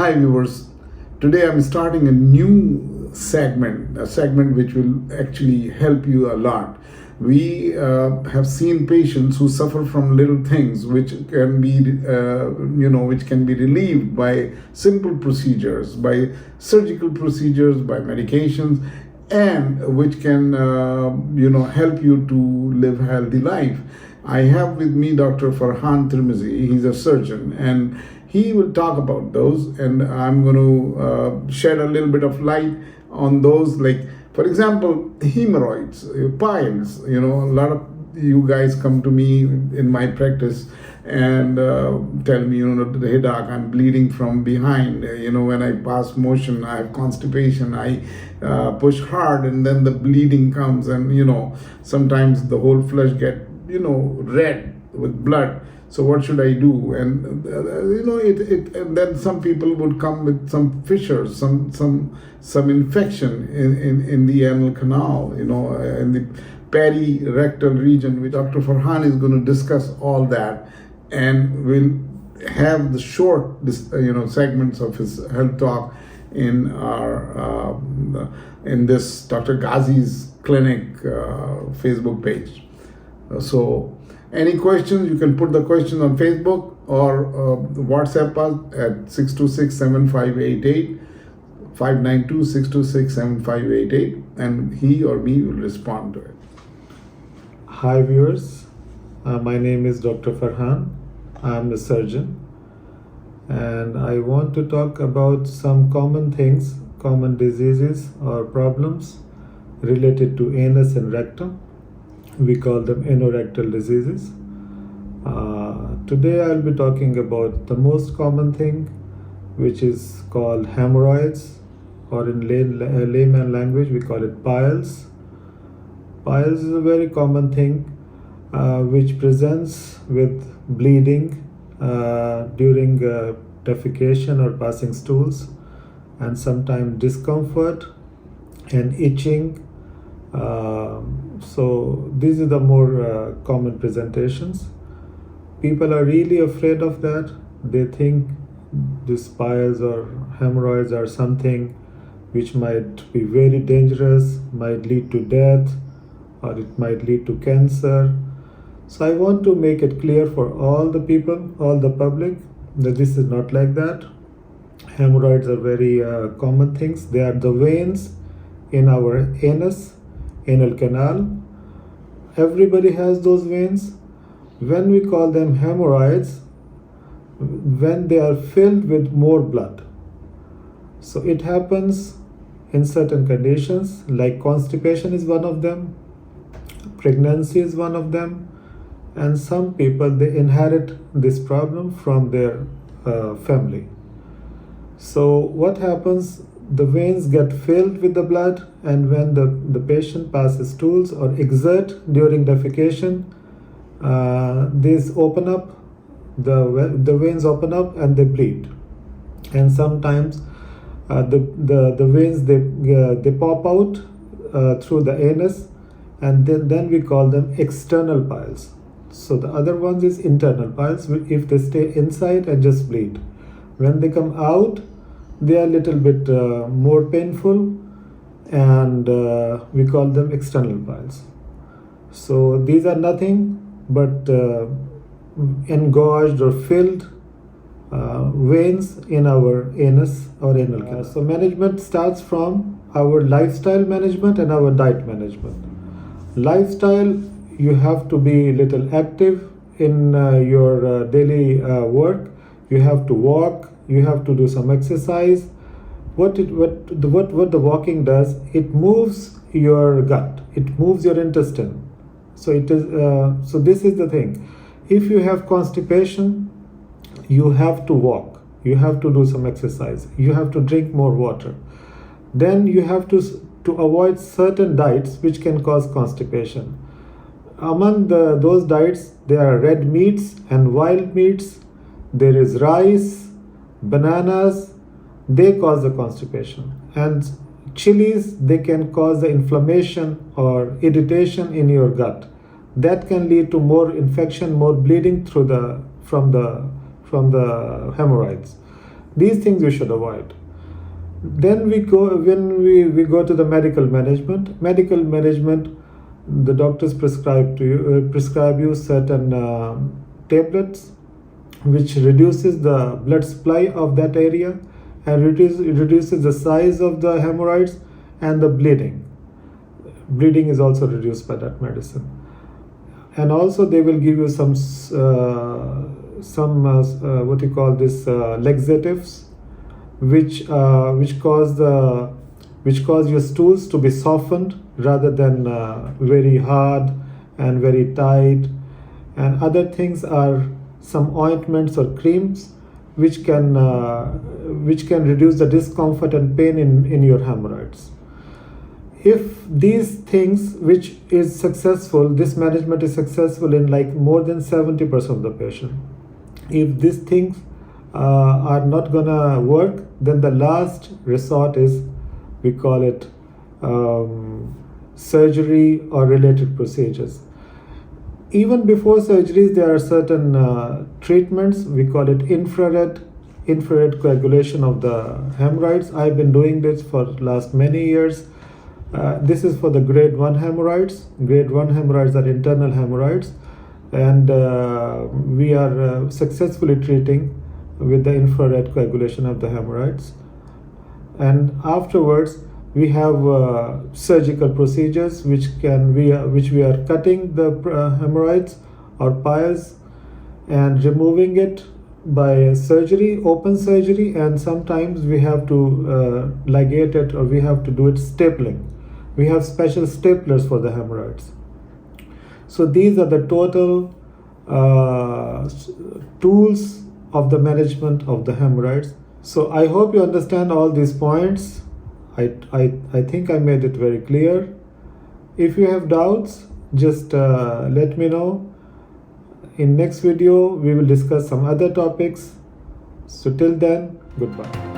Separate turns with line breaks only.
Hi viewers, today I'm starting a new segment, a segment which will actually help you a lot. We have seen patients who suffer from little things which can be, which can be relieved by simple procedures, by surgical procedures, by medications, and which can, help you to live a healthy life. I have with me Dr. Farhan. He's a surgeon, and he will talk about those, and I'm going to shed a little bit of light on those, like for example hemorrhoids, piles. A lot of you guys come to me in my practice and tell me, hey doc, I'm bleeding from behind. When I pass motion, I have constipation. I push hard, and then the bleeding comes, and sometimes the whole flesh get red with blood. So what should I do? And and then some people would come with some fissures, some infection in the anal canal, in the perirectal region. Which Dr. Farhan is going to discuss all that, and we'll have the short segments of his health talk in our in this Dr. Ghazi's clinic Facebook page. So any questions, you can put the question on Facebook or WhatsApp us at 626-7588, 592-626-7588, and he or me will respond to it.
Hi viewers, my name is Dr. Farhan. I'm a surgeon, and I want to talk about some common things, common diseases or problems related to anus and rectum. We call them anorectal diseases. Today I'll be talking about the most common thing, which is called hemorrhoids, or in layman language we call it piles. Piles is a very common thing which presents with bleeding during defecation or passing stools, and sometimes discomfort and itching. So these are the more common presentations. People are really afraid of that. They think these piles or hemorrhoids are something which might be very dangerous, might lead to death, or it might lead to cancer. So I want to make it clear for all the people, all the public, that this is not like that. Hemorrhoids are very common things. They are the veins in our anus, anal canal. Everybody has those veins. When we call them hemorrhoids, when they are filled with more blood. So it happens in certain conditions, like constipation is one of them, pregnancy is one of them, and some people, they inherit this problem from their family. So what happens? The veins get filled with the blood, and when the patient passes stools or exert during defecation, these open up, the veins open up and they bleed. And sometimes the veins, they pop out through the anus, and then we call them external piles. So the other ones is internal piles, if they stay inside and just bleed. When they come out, they are a little bit more painful, and we call them external piles. So these are nothing but engorged or filled veins in our anus or anal canal. So management starts from our lifestyle management and our diet management. Lifestyle, you have to be a little active in your daily work. You have to walk. You have to do some exercise. What the walking does, it moves your gut, it moves your intestine. So it is. So this is the thing. If you have constipation, you have to walk. You have to do some exercise. You have to drink more water. Then you have to avoid certain diets which can cause constipation. Among those diets, there are red meats and wild meats. There is rice, bananas, they cause the constipation, and chilies, they can cause the inflammation or irritation in your gut. That can lead to more infection, more bleeding from the hemorrhoids. These things we should avoid. Then we go when we go to the medical management. Medical management, the doctors prescribe you certain tablets which reduces the blood supply of that area and reduces the size of the hemorrhoids and the bleeding. Bleeding is also reduced by that medicine. And also they will give you some what you call this laxatives, which cause your stools to be softened rather than very hard and very tight. And other things are some ointments or creams which can reduce the discomfort and pain in your hemorrhoids. If these things, which is successful, this management is successful in like more than 70% of the patient. If these things are not gonna work, then the last resort is, we call it surgery or related procedures. Even before surgeries, there are certain treatments. We call it infrared coagulation of the hemorrhoids. I've been doing this for last many years. This is for the grade 1 hemorrhoids. Grade 1 hemorrhoids are internal hemorrhoids, and we are successfully treating with the infrared coagulation of the hemorrhoids. And afterwards, we have surgical procedures which we are cutting the hemorrhoids or piles and removing it by surgery, open surgery, and sometimes we have to ligate it, or we have to do it stapling. We have special staplers for the hemorrhoids. So these are the total tools of the management of the hemorrhoids. So I hope you understand all these points. I think I made it very clear. If you have doubts, just let me know. In next video, we will discuss some other topics. So till then, goodbye.